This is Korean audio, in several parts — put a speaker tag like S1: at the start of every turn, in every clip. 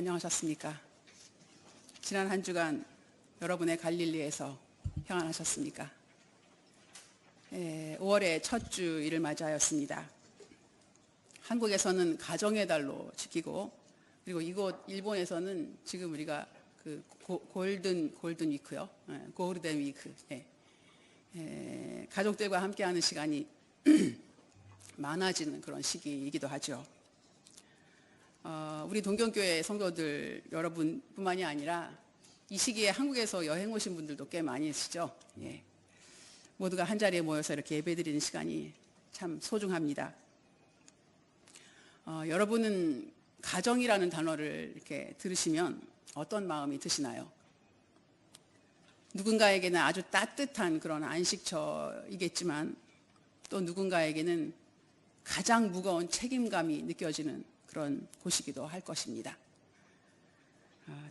S1: 안녕하셨습니까? 지난 한 주간 여러분의 갈릴리에서 평안하셨습니까? 5월의 첫 주일을 맞이하였습니다. 한국에서는 가정의 달로 지키고, 그리고 이곳 일본에서는 지금 우리가 그 골든 위크요, 고르덴 위크, 가족들과 함께하는 시간이 많아지는 그런 시기이기도 하죠. 우리 동경교회 성도들 여러분뿐만이 아니라 이 시기에 한국에서 여행 오신 분들도 꽤 많이 있으시죠. 모두가 한 자리에 모여서 이렇게 예배드리는 시간이 참 소중합니다. 여러분은 가정이라는 단어를 이렇게 들으시면 어떤 마음이 드시나요? 누군가에게는 아주 따뜻한 그런 안식처이겠지만 또 누군가에게는 가장 무거운 책임감이 느껴지는 그런 곳이기도 할 것입니다.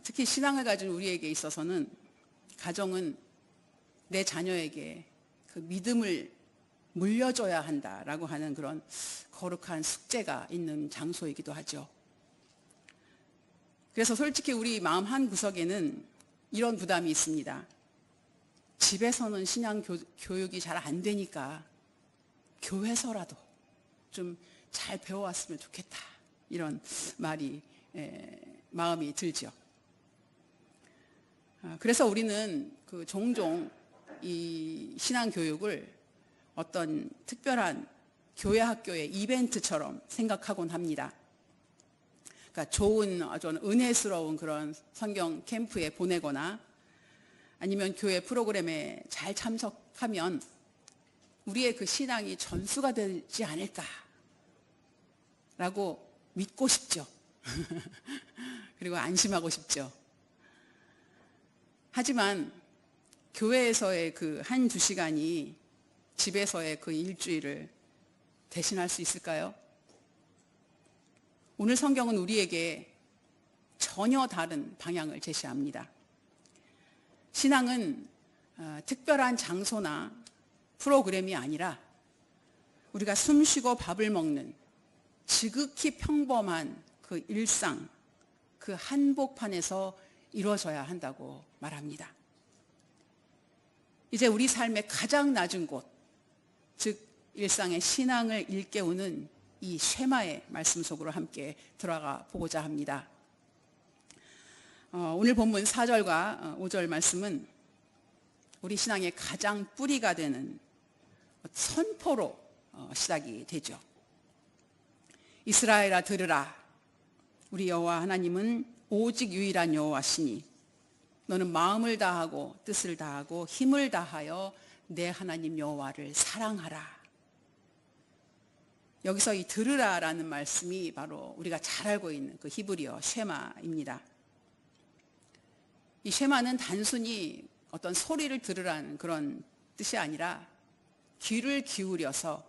S1: 특히 신앙을 가진 우리에게 있어서는 가정은 내 자녀에게 그 믿음을 물려줘야 한다라고 하는 그런 거룩한 숙제가 있는 장소이기도 하죠. 그래서 솔직히 우리 마음 한 구석에는 이런 부담이 있습니다. 집에서는 신앙 교육이 잘 안 되니까 교회에서라도 좀 잘 배워왔으면 좋겠다, 이런 말이 마음이 들죠. 그래서 우리는 그 종종 이 신앙 교육을 어떤 특별한 교회 학교의 이벤트처럼 생각하곤 합니다. 그러니까 좋은 아주 은혜스러운 그런 성경 캠프에 보내거나 아니면 교회 프로그램에 잘 참석하면 우리의 그 신앙이 전수가 되지 않을까라고 믿고 싶죠. 그리고 안심하고 싶죠. 하지만 교회에서의 그 한 두 시간이 집에서의 그 일주일을 대신할 수 있을까요? 오늘 성경은 우리에게 전혀 다른 방향을 제시합니다. 신앙은 특별한 장소나 프로그램이 아니라 우리가 숨쉬고 밥을 먹는 지극히 평범한 그 일상, 그 한복판에서 이루어져야 한다고 말합니다. 이제 우리 삶의 가장 낮은 곳, 즉 일상의 신앙을 일깨우는 이 쉐마의 말씀 속으로 함께 들어가 보고자 합니다. 오늘 본문 4절과 5절 말씀은 우리 신앙의 가장 뿌리가 되는 선포로 시작이 되죠. 이스라엘아 들으라, 우리 여호와 하나님은 오직 유일한 여호와시니 너는 마음을 다하고 뜻을 다하고 힘을 다하여 내 하나님 여호와를 사랑하라. 여기서 이 들으라라는 말씀이 바로 우리가 잘 알고 있는 그 히브리어 쉐마입니다. 이 쉐마는 단순히 어떤 소리를 들으라는 그런 뜻이 아니라 귀를 기울여서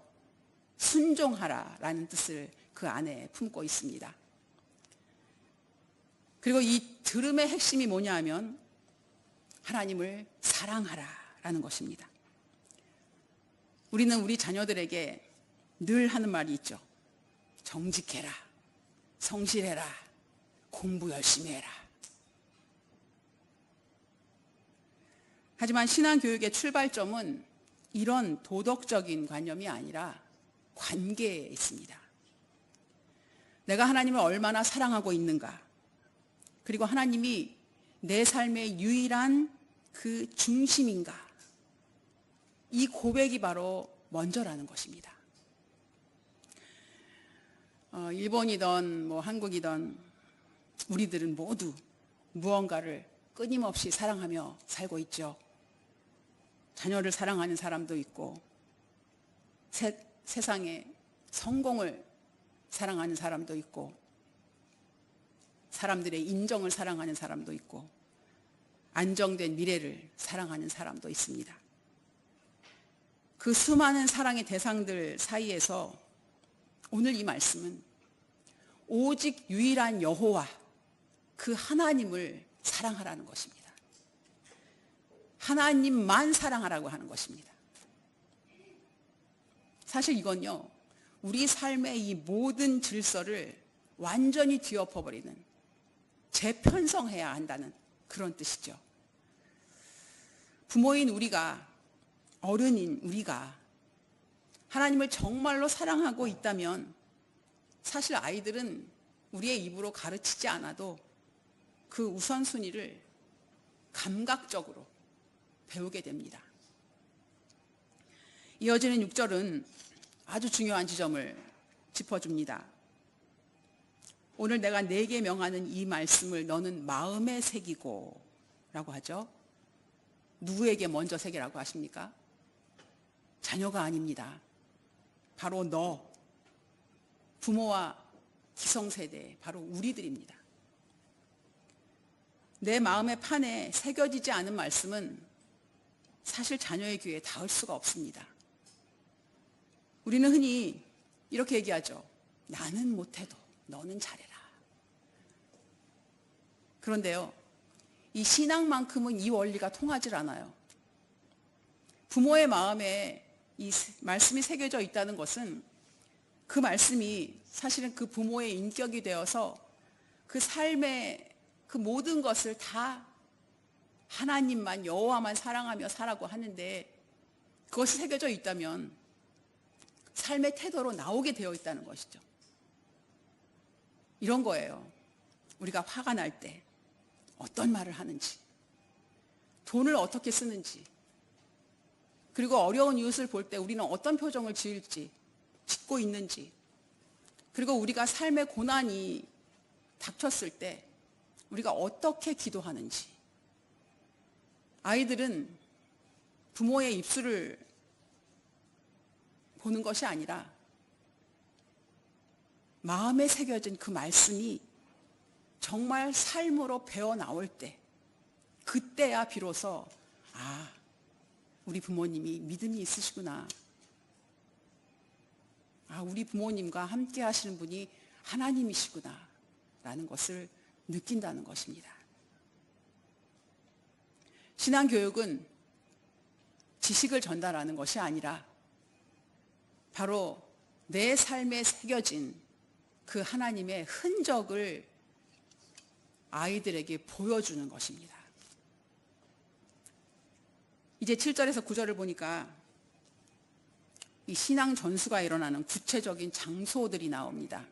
S1: 순종하라라는 뜻을 그 안에 품고 있습니다. 그리고 이 들음의 핵심이 뭐냐 하면 하나님을 사랑하라라는 것입니다. 우리는 우리 자녀들에게 늘 하는 말이 있죠. 정직해라, 성실해라, 공부 열심히 해라. 하지만 신앙교육의 출발점은 이런 도덕적인 관념이 아니라 관계에 있습니다. 내가 하나님을 얼마나 사랑하고 있는가, 그리고 하나님이 내 삶의 유일한 그 중심인가, 이 고백이 바로 먼저라는 것입니다. 일본이든 한국이든 우리들은 모두 무언가를 끊임없이 사랑하며 살고 있죠. 자녀를 사랑하는 사람도 있고 세상의 성공을 사랑하는 사람도 있고 사람들의 인정을 사랑하는 사람도 있고 안정된 미래를 사랑하는 사람도 있습니다. 그 수많은 사랑의 대상들 사이에서 오늘 이 말씀은 오직 유일한 여호와, 그 하나님을 사랑하라는 것입니다. 하나님만 사랑하라고 하는 것입니다. 사실 이건요, 우리 삶의 이 모든 질서를 완전히 뒤엎어버리는 재편성해야 한다는 그런 뜻이죠. 부모인 우리가, 어른인 우리가 하나님을 정말로 사랑하고 있다면 사실 아이들은 우리의 입으로 가르치지 않아도 그 우선순위를 감각적으로 배우게 됩니다. 이어지는 6절은 아주 중요한 지점을 짚어줍니다. 오늘 내가 네게 명하는 이 말씀을 너는 마음에 새기고 라고 하죠. 누구에게 먼저 새기라고 하십니까? 자녀가 아닙니다. 바로 너, 부모와 기성세대, 바로 우리들입니다. 내 마음의 판에 새겨지지 않은 말씀은 사실 자녀의 귀에 닿을 수가 없습니다. 우리는 흔히 이렇게 얘기하죠. 나는 못해도 너는 잘해라. 그런데요, 이 신앙만큼은 이 원리가 통하질 않아요. 부모의 마음에 이 말씀이 새겨져 있다는 것은 그 말씀이 사실은 그 부모의 인격이 되어서 그 삶의 그 모든 것을 다 하나님만, 여호와만 사랑하며 살라고 하는데 그것이 새겨져 있다면 삶의 태도로 나오게 되어 있다는 것이죠. 이런 거예요. 우리가 화가 날 때 어떤 말을 하는지, 돈을 어떻게 쓰는지, 그리고 어려운 이웃을 볼 때 우리는 어떤 표정을 짓고 있는지, 그리고 우리가 삶의 고난이 닥쳤을 때 우리가 어떻게 기도하는지. 아이들은 부모의 입술을 보는 것이 아니라 마음에 새겨진 그 말씀이 정말 삶으로 배어 나올 때, 그때야 비로소 아, 우리 부모님이 믿음이 있으시구나. 아, 우리 부모님과 함께 하시는 분이 하나님이시구나 라는 것을 느낀다는 것입니다. 신앙교육은 지식을 전달하는 것이 아니라 바로 내 삶에 새겨진 그 하나님의 흔적을 아이들에게 보여주는 것입니다. 이제 7절에서 9절을 보니까 이 신앙 전수가 일어나는 구체적인 장소들이 나옵니다.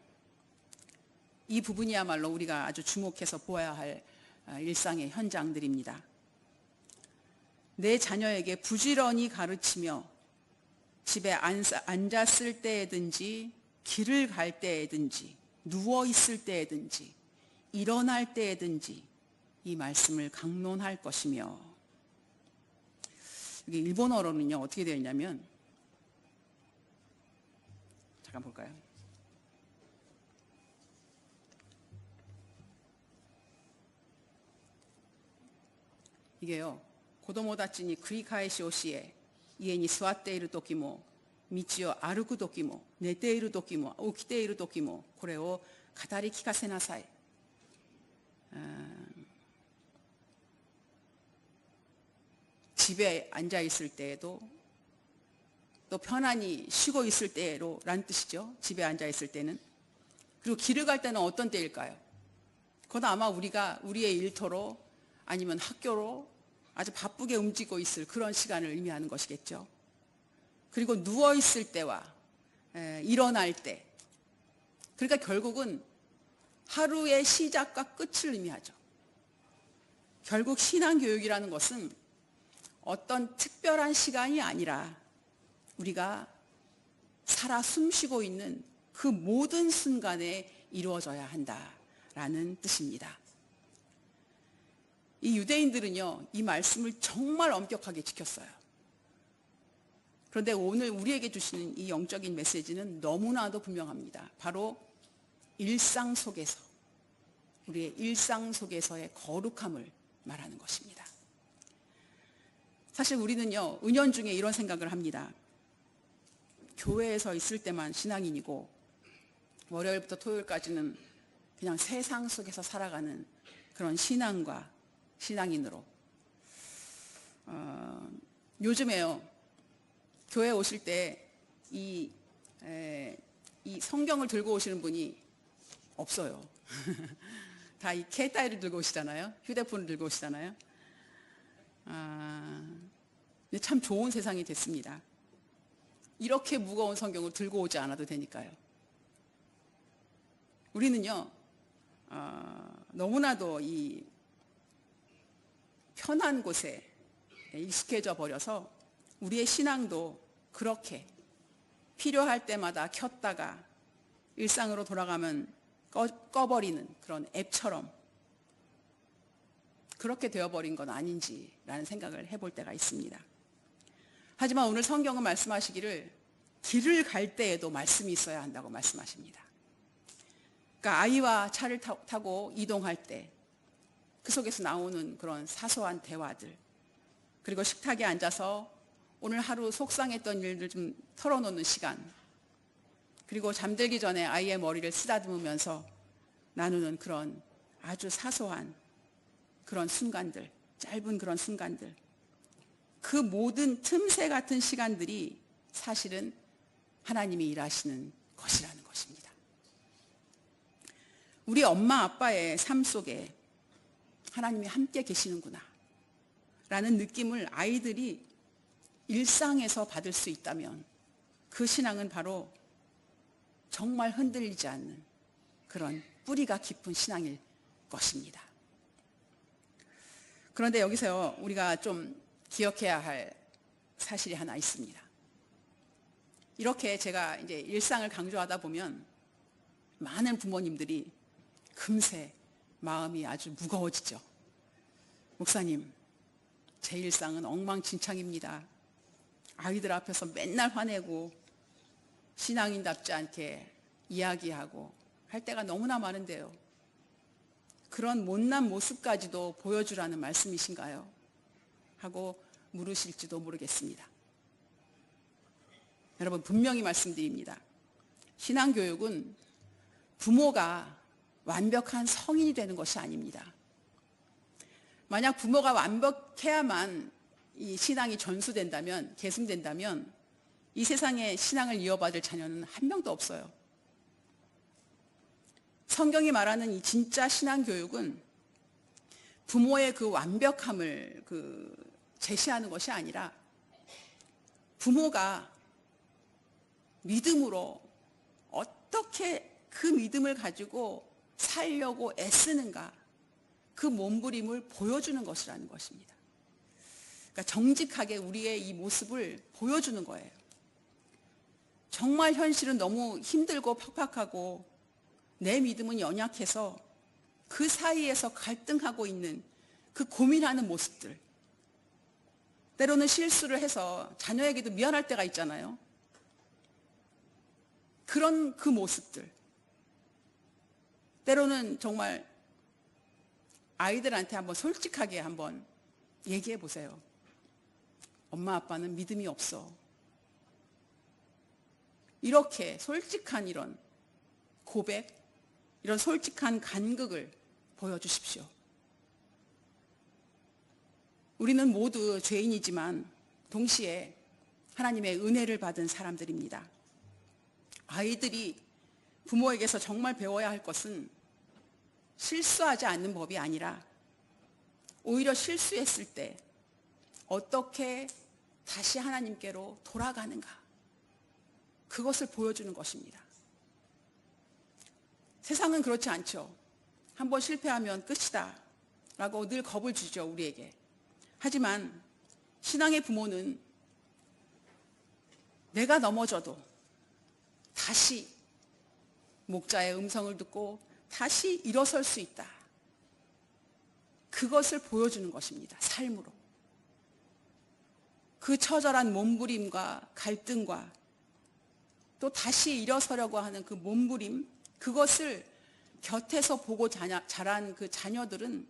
S1: 이 부분이야말로 우리가 아주 주목해서 보아야 할 일상의 현장들입니다. 내 자녀에게 부지런히 가르치며 집에 앉았을 때에든지 길을 갈 때에든지 누워 있을 때에든지 일어날 때에든지 이 말씀을 강론할 것이며, 이게 일본어로는요 어떻게 되어 있냐면, 잠깐 볼까요? 이게요, 고도모다치に繰り返し教え、家に座っている時も道を歩く時も寝ている時も起きている時もこれを語り聞かせなさい。집에 앉아 있을 때에도, 또 편안히 쉬고 있을 때로 란 뜻이죠. 집에 앉아 있을 때는. 그리고 길을 갈 때는 어떤 때일까요? 그건 아마 우리가 우리의 일터로 아니면 학교로 아주 바쁘게 움직이고 있을 그런 시간을 의미하는 것이겠죠. 그리고 누워 있을 때와 일어날 때, 그러니까 결국은 하루의 시작과 끝을 의미하죠. 결국 신앙교육이라는 것은 어떤 특별한 시간이 아니라 우리가 살아 숨쉬고 있는 그 모든 순간에 이루어져야 한다라는 뜻입니다. 이 유대인들은요, 이 말씀을 정말 엄격하게 지켰어요. 그런데 오늘 우리에게 주시는 이 영적인 메시지는 너무나도 분명합니다. 바로 일상 속에서, 우리의 일상 속에서의 거룩함을 말하는 것입니다. 사실 우리는요, 은연중에 이런 생각을 합니다. 교회에서 있을 때만 신앙인이고 월요일부터 토요일까지는 그냥 세상 속에서 살아가는 그런 신앙인으로. 요즘에요, 교회 오실 때 이 성경을 들고 오시는 분이 없어요. 다 이携帯를 들고 오시잖아요. 휴대폰을 들고 오시잖아요. 근데 참 좋은 세상이 됐습니다. 이렇게 무거운 성경을 들고 오지 않아도 되니까요. 우리는요, 너무나도 이 편한 곳에 익숙해져 버려서 우리의 신앙도 그렇게 필요할 때마다 켰다가 일상으로 돌아가면 꺼버리는 그런 앱처럼 그렇게 되어버린 건 아닌지라는 생각을 해볼 때가 있습니다. 하지만 오늘 성경은 말씀하시기를 길을 갈 때에도 말씀이 있어야 한다고 말씀하십니다. 그러니까 아이와 차를 타고 이동할 때 그 속에서 나오는 그런 사소한 대화들, 그리고 식탁에 앉아서 오늘 하루 속상했던 일들 좀 털어놓는 시간, 그리고 잠들기 전에 아이의 머리를 쓰다듬으면서 나누는 그런 아주 사소한 그런 순간들, 짧은 그런 순간들, 그 모든 틈새 같은 시간들이 사실은 하나님이 일하시는 것이라는 것입니다. 우리 엄마 아빠의 삶 속에 하나님이 함께 계시는구나 라는 느낌을 아이들이 일상에서 받을 수 있다면 그 신앙은 바로 정말 흔들리지 않는 그런 뿌리가 깊은 신앙일 것입니다. 그런데 여기서 우리가 좀 기억해야 할 사실이 하나 있습니다. 이렇게 제가 이제 일상을 강조하다 보면 많은 부모님들이 금세 마음이 아주 무거워지죠. 목사님, 제 일상은 엉망진창입니다. 아이들 앞에서 맨날 화내고 신앙인답지 않게 이야기하고 할 때가 너무나 많은데요. 그런 못난 모습까지도 보여주라는 말씀이신가요? 하고 물으실지도 모르겠습니다. 여러분, 분명히 말씀드립니다. 신앙교육은 부모가 완벽한 성인이 되는 것이 아닙니다. 만약 부모가 완벽해야만 이 신앙이 전수된다면, 계승된다면 이 세상에 신앙을 이어받을 자녀는 한 명도 없어요. 성경이 말하는 이 진짜 신앙교육은 부모의 그 완벽함을 제시하는 것이 아니라 부모가 믿음으로 어떻게 그 믿음을 가지고 살려고 애쓰는가, 그 몸부림을 보여주는 것이라는 것입니다. 그러니까 정직하게 우리의 이 모습을 보여주는 거예요. 정말 현실은 너무 힘들고 팍팍하고 내 믿음은 연약해서 그 사이에서 갈등하고 있는 그 고민하는 모습들, 때로는 실수를 해서 자녀에게도 미안할 때가 있잖아요. 그런 그 모습들, 때로는 정말 아이들한테 한번 솔직하게 한번 얘기해 보세요. 엄마 아빠는 믿음이 없어. 이렇게 솔직한 이런 고백, 이런 솔직한 간극을 보여주십시오. 우리는 모두 죄인이지만 동시에 하나님의 은혜를 받은 사람들입니다. 아이들이 부모에게서 정말 배워야 할 것은 실수하지 않는 법이 아니라 오히려 실수했을 때 어떻게 다시 하나님께로 돌아가는가, 그것을 보여주는 것입니다. 세상은 그렇지 않죠. 한번 실패하면 끝이다 라고 늘 겁을 주죠, 우리에게. 하지만 신앙의 부모는 내가 넘어져도 다시 목자의 음성을 듣고 다시 일어설 수 있다, 그것을 보여주는 것입니다. 삶으로. 그 처절한 몸부림과 갈등과 또 다시 일어서려고 하는 그 몸부림, 그것을 곁에서 보고 자란 그 자녀들은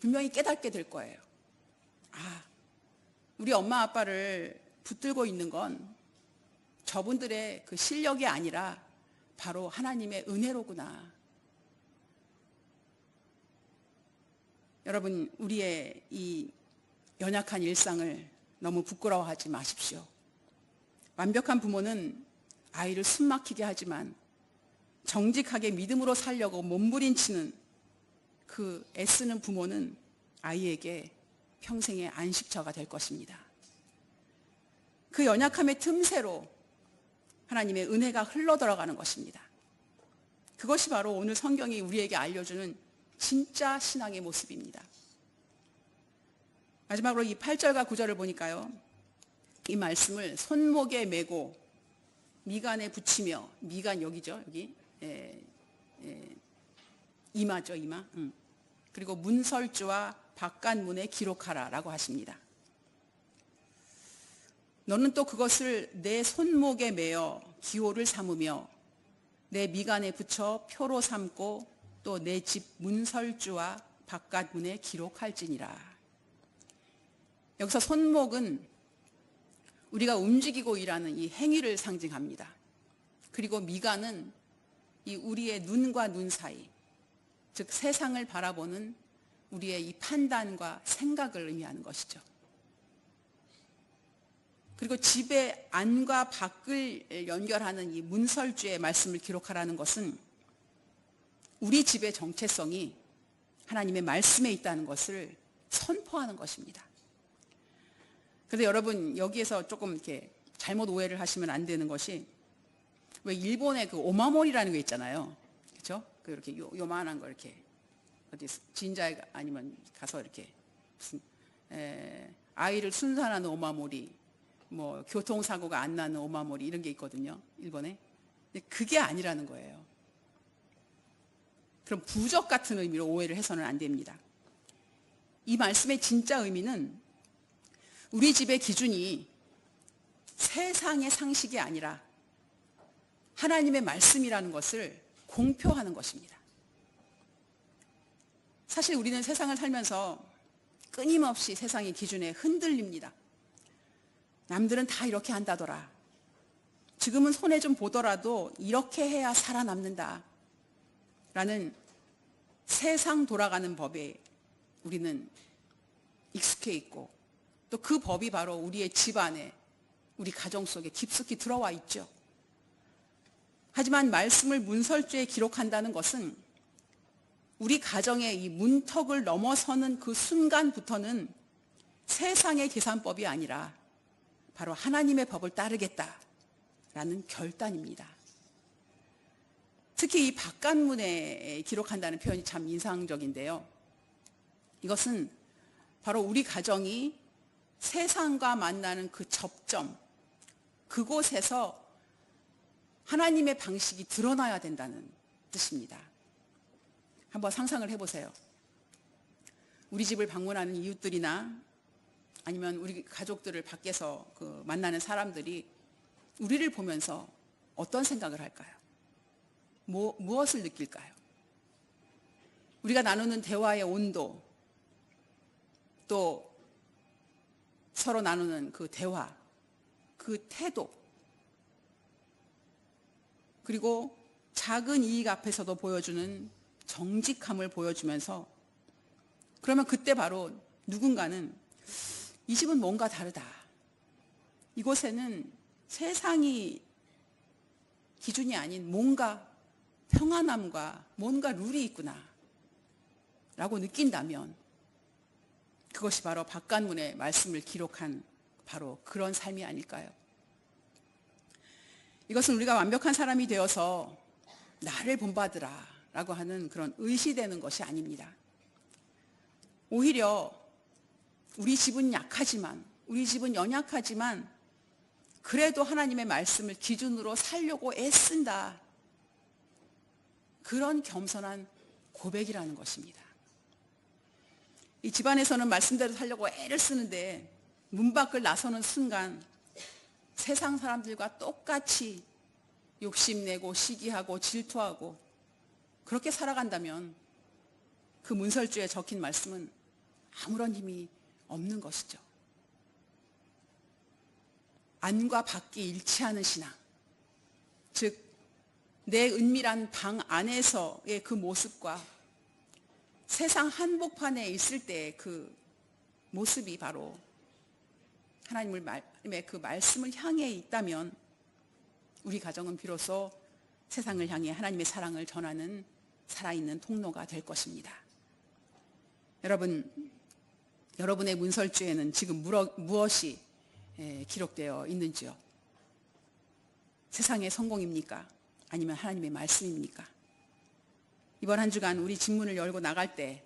S1: 분명히 깨닫게 될 거예요. 아, 우리 엄마 아빠를 붙들고 있는 건 저분들의 그 실력이 아니라 바로 하나님의 은혜로구나. 여러분, 우리의 이 연약한 일상을 너무 부끄러워하지 마십시오. 완벽한 부모는 아이를 숨막히게 하지만 정직하게 믿음으로 살려고 몸부림치는 그 애쓰는 부모는 아이에게 평생의 안식처가 될 것입니다. 그 연약함의 틈새로 하나님의 은혜가 흘러들어가는 것입니다. 그것이 바로 오늘 성경이 우리에게 알려주는 진짜 신앙의 모습입니다. 마지막으로 이 8절과 9절을 보니까요, 이 말씀을 손목에 메고 미간에 붙이며, 미간 여기죠, 여기 이마죠, 이마. 그리고 문설주와 바깥문에 기록하라라고 하십니다. 너는 또 그것을 내 손목에 매어 기호를 삼으며 내 미간에 붙여 표로 삼고 또 내 집 문설주와 바깥문에 기록할지니라. 여기서 손목은 우리가 움직이고 일하는 이 행위를 상징합니다. 그리고 미간은 이 우리의 눈과 눈 사이, 즉 세상을 바라보는 우리의 이 판단과 생각을 의미하는 것이죠. 그리고 집의 안과 밖을 연결하는 이 문설주의 말씀을 기록하라는 것은 우리 집의 정체성이 하나님의 말씀에 있다는 것을 선포하는 것입니다. 그래서 여러분, 여기에서 조금 이렇게 잘못 오해를 하시면 안 되는 것이, 왜 일본에 그 오마모리라는 게 있잖아요. 그렇죠? 그 이렇게 요만한 거 이렇게 어디 진자에 아니면 가서 이렇게 무슨 아이를 순산하는 오마모리, 뭐 교통사고가 안 나는 오마모리 이런 게 있거든요, 일본에. 근데 그게 아니라는 거예요. 그럼 부적 같은 의미로 오해를 해서는 안 됩니다. 이 말씀의 진짜 의미는 우리 집의 기준이 세상의 상식이 아니라 하나님의 말씀이라는 것을 공표하는 것입니다. 사실 우리는 세상을 살면서 끊임없이 세상의 기준에 흔들립니다. 남들은 다 이렇게 한다더라. 지금은 손해 좀 보더라도 이렇게 해야 살아남는다. 라는 세상 돌아가는 법에 우리는 익숙해 있고, 또 그 법이 바로 우리의 집 안에, 우리 가정 속에 깊숙이 들어와 있죠. 하지만 말씀을 문설주에 기록한다는 것은 우리 가정의 이 문턱을 넘어서는 그 순간부터는 세상의 계산법이 아니라 바로 하나님의 법을 따르겠다라는 결단입니다. 특히 이 바깥문에 기록한다는 표현이 참 인상적인데요. 이것은 바로 우리 가정이 세상과 만나는 그 접점, 그곳에서 하나님의 방식이 드러나야 된다는 뜻입니다. 한번 상상을 해보세요. 우리 집을 방문하는 이웃들이나 아니면 우리 가족들을 밖에서 만나는 사람들이 우리를 보면서 어떤 생각을 할까요? 무엇을 느낄까요? 우리가 나누는 대화의 온도, 또 서로 나누는 그 대화, 그 태도, 그리고 작은 이익 앞에서도 보여주는 정직함을 보여주면서, 그러면 그때 바로 누군가는 이 집은 뭔가 다르다. 이곳에는 세상이 기준이 아닌 뭔가 평안함과 뭔가 룰이 있구나 라고 느낀다면 그것이 바로 바깥문에 말씀을 기록한 바로 그런 삶이 아닐까요? 이것은 우리가 완벽한 사람이 되어서 나를 본받으라 라고 하는 그런 의시되는 것이 아닙니다. 오히려 우리 집은 약하지만, 우리 집은 연약하지만 그래도 하나님의 말씀을 기준으로 살려고 애쓴다. 그런 겸손한 고백이라는 것입니다. 이 집안에서는 말씀대로 살려고 애를 쓰는데 문 밖을 나서는 순간 세상 사람들과 똑같이 욕심내고 시기하고 질투하고 그렇게 살아간다면 그 문설주에 적힌 말씀은 아무런 힘이 없는 것이죠. 안과 밖이 일치하는 신앙, 즉 내 은밀한 방 안에서의 그 모습과 세상 한복판에 있을 때의 그 모습이 바로 하나님의 그 말씀을 향해 있다면 우리 가정은 비로소 세상을 향해 하나님의 사랑을 전하는 살아있는 통로가 될 것입니다. 여러분의 문설주에는 지금 무엇이 기록되어 있는지요? 세상의 성공입니까? 아니면 하나님의 말씀입니까? 이번 한 주간 우리 직문을 열고 나갈 때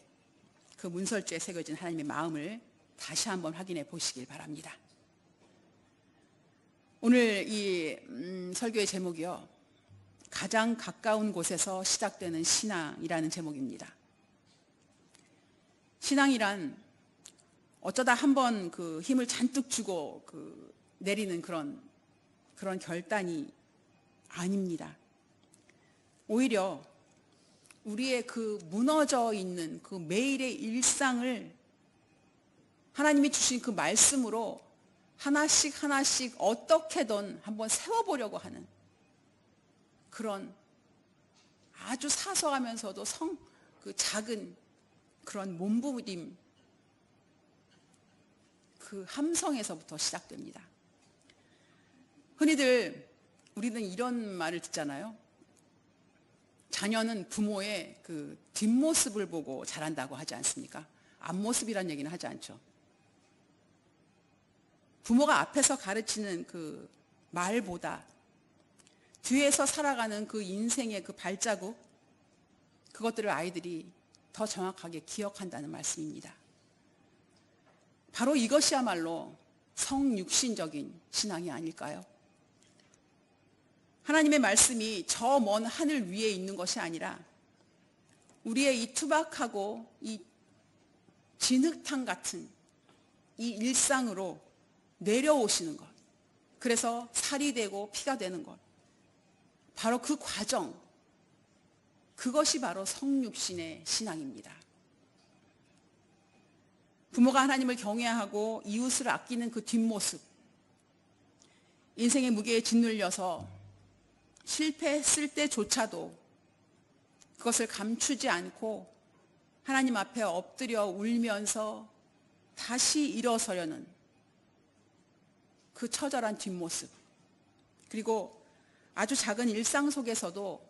S1: 그 문설주에 새겨진 하나님의 마음을 다시 한번 확인해 보시길 바랍니다. 오늘 이 설교의 제목이요, 가장 가까운 곳에서 시작되는 신앙이라는 제목입니다. 신앙이란 어쩌다 한번 그 힘을 잔뜩 주고 내리는 그런 결단이 아닙니다. 오히려 우리의 그 무너져 있는 그 매일의 일상을 하나님이 주신 그 말씀으로 하나씩 어떻게든 한번 세워보려고 하는 그런 아주 사소하면서도 그 작은 그런 몸부림, 그 함성에서부터 시작됩니다. 흔히들 우리는 이런 말을 듣잖아요. 자녀는 부모의 그 뒷모습을 보고 자란다고 하지 않습니까? 앞모습이란 얘기는 하지 않죠. 부모가 앞에서 가르치는 그 말보다 뒤에서 살아가는 그 인생의 그 발자국, 그것들을 아이들이 더 정확하게 기억한다는 말씀입니다. 바로 이것이야말로 성육신적인 신앙이 아닐까요? 하나님의 말씀이 저 먼 하늘 위에 있는 것이 아니라 우리의 이 투박하고 이 진흙탕 같은 이 일상으로 내려오시는 것, 그래서 살이 되고 피가 되는 것, 바로 그 과정, 그것이 바로 성육신의 신앙입니다. 부모가 하나님을 경외하고 이웃을 아끼는 그 뒷모습, 인생의 무게에 짓눌려서 실패했을 때조차도 그것을 감추지 않고 하나님 앞에 엎드려 울면서 다시 일어서려는 그 처절한 뒷모습, 그리고 아주 작은 일상 속에서도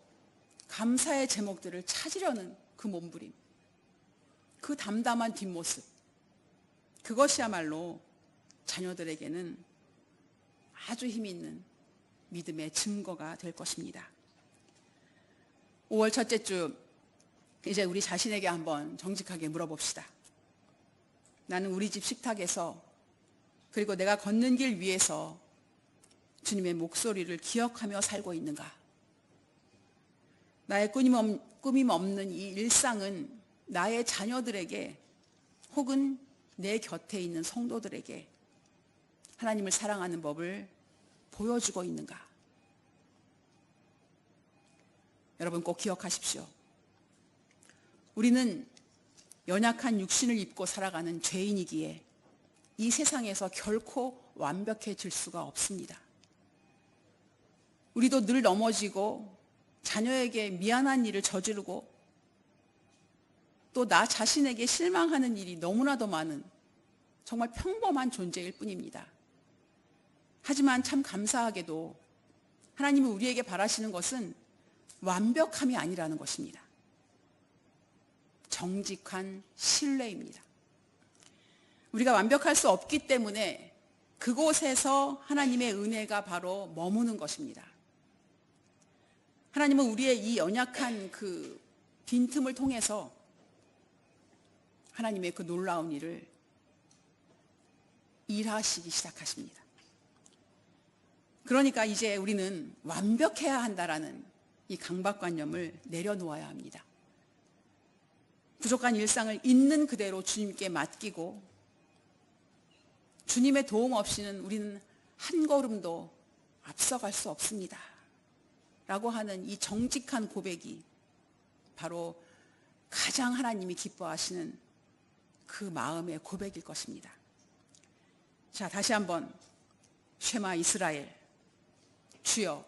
S1: 감사의 제목들을 찾으려는 그 몸부림, 그 담담한 뒷모습, 그것이야말로 자녀들에게는 아주 힘 있는 믿음의 증거가 될 것입니다. 5월 첫째 주, 이제 우리 자신에게 한번 정직하게 물어봅시다. 나는 우리 집 식탁에서, 그리고 내가 걷는 길 위에서 주님의 목소리를 기억하며 살고 있는가? 나의 꾸밈 없는 이 일상은 나의 자녀들에게 혹은 내 곁에 있는 성도들에게 하나님을 사랑하는 법을 보여주고 있는가? 여러분 꼭 기억하십시오. 우리는 연약한 육신을 입고 살아가는 죄인이기에 이 세상에서 결코 완벽해질 수가 없습니다. 우리도 늘 넘어지고 자녀에게 미안한 일을 저지르고 또 나 자신에게 실망하는 일이 너무나도 많은 정말 평범한 존재일 뿐입니다. 하지만 참 감사하게도 하나님이 우리에게 바라시는 것은 완벽함이 아니라는 것입니다. 정직한 신뢰입니다. 우리가 완벽할 수 없기 때문에 그곳에서 하나님의 은혜가 바로 머무는 것입니다. 하나님은 우리의 이 연약한 그 빈틈을 통해서 하나님의 그 놀라운 일을 일하시기 시작하십니다. 그러니까 이제 우리는 완벽해야 한다라는 이 강박관념을 내려놓아야 합니다. 부족한 일상을 있는 그대로 주님께 맡기고 주님의 도움 없이는 우리는 한 걸음도 앞서갈 수 없습니다. 라고 하는 이 정직한 고백이 바로 가장 하나님이 기뻐하시는 그 마음의 고백일 것입니다. 자, 다시 한번 쉐마 이스라엘, 주여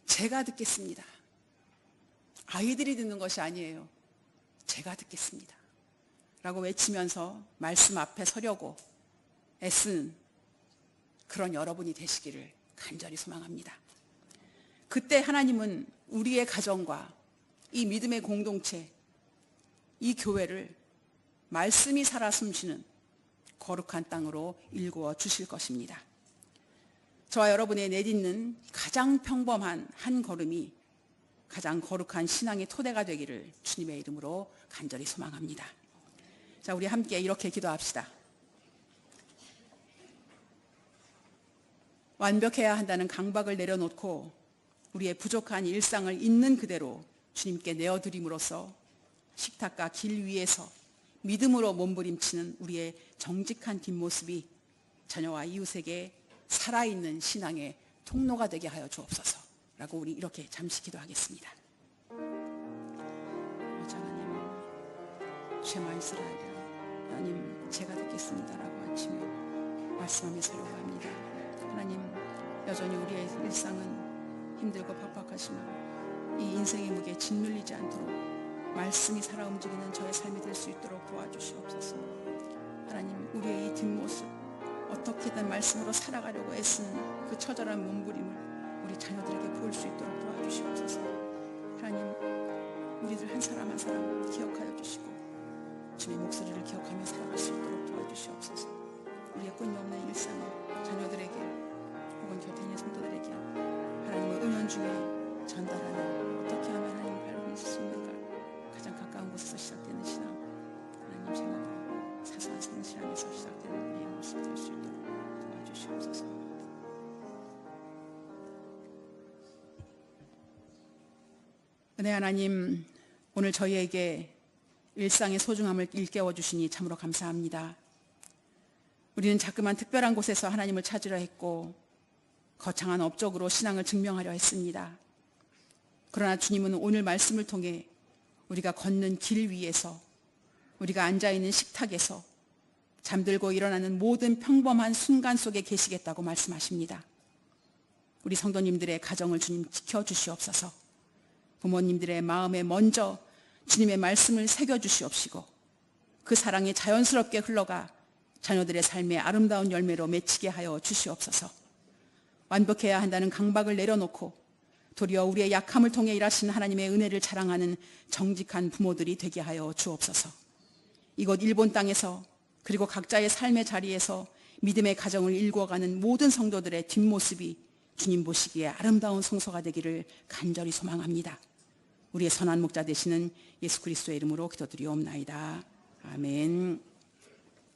S1: 제가 듣겠습니다. 아이들이 듣는 것이 아니에요. 제가 듣겠습니다. 라고 외치면서 말씀 앞에 서려고 애쓰는 그런 여러분이 되시기를 간절히 소망합니다. 그때 하나님은 우리의 가정과 이 믿음의 공동체, 이 교회를 말씀이 살아 숨쉬는 거룩한 땅으로 일구어 주실 것입니다. 저와 여러분의 내딛는 가장 평범한 한 걸음이 가장 거룩한 신앙의 토대가 되기를 주님의 이름으로 간절히 소망합니다. 자, 우리 함께 이렇게 기도합시다. 완벽해야 한다는 강박을 내려놓고 우리의 부족한 일상을 있는 그대로 주님께 내어드림으로써 식탁과 길 위에서 믿음으로 몸부림치는 우리의 정직한 뒷모습이 자녀와 이웃에게 살아있는 신앙의 통로가 되게 하여 주옵소서 라고 우리 이렇게 잠시 기도하겠습니다. 하나님, 죄만 있으라이다. 하나님, 제가 듣겠습니다 라고 외치며 말씀하며 살려고 합니다. 하나님, 여전히 우리의 일상은 힘들고 팍팍하지만 이 인생의 무게에 짓눌리지 않도록 말씀이 살아 움직이는 저의 삶이 될 수 있도록 도와주시옵소서. 하나님, 우리의 이 뒷모습 어떻게든 말씀으로 살아가려고 애쓰는 그 처절한 몸부림을 우리 자녀들에게 보일 수 있도록 도와주시옵소서. 하나님, 우리들 한 사람 한 사람 기억하여 주시고 주님의 목소리를 기억하며 살아갈 수 있도록 도와주시옵소서. 우리의 끊임없는 일상을 자녀들에게 혹은 곁에 있는 성도들에게 하나님의 은연중에 전달하는, 어떻게 하면 하나님 발견할 수 있을까? 가장 가까운 곳에서 시작되는 신앙, 하나님 생각, 사소한 성실함에서 시작되는 우리의 모습 될 수 있도록 도와주시옵소서. 은혜 하나님, 오늘 저희에게 일상의 소중함을 일깨워 주시니 참으로 감사합니다. 우리는 자꾸만 특별한 곳에서 하나님을 찾으려 했고 거창한 업적으로 신앙을 증명하려 했습니다. 그러나 주님은 오늘 말씀을 통해 우리가 걷는 길 위에서, 우리가 앉아있는 식탁에서, 잠들고 일어나는 모든 평범한 순간 속에 계시겠다고 말씀하십니다. 우리 성도님들의 가정을 주님 지켜주시옵소서. 부모님들의 마음에 먼저 주님의 말씀을 새겨주시옵시고 그 사랑이 자연스럽게 흘러가 자녀들의 삶의 아름다운 열매로 맺히게 하여 주시옵소서. 완벽해야 한다는 강박을 내려놓고 도리어 우리의 약함을 통해 일하시는 하나님의 은혜를 자랑하는 정직한 부모들이 되게 하여 주옵소서. 이곳 일본 땅에서 그리고 각자의 삶의 자리에서 믿음의 가정을 일궈가는 모든 성도들의 뒷모습이 주님 보시기에 아름다운 성소가 되기를 간절히 소망합니다. 우리의 선한 목자 되시는 예수 그리스도의 이름으로 기도드리옵나이다. 아멘.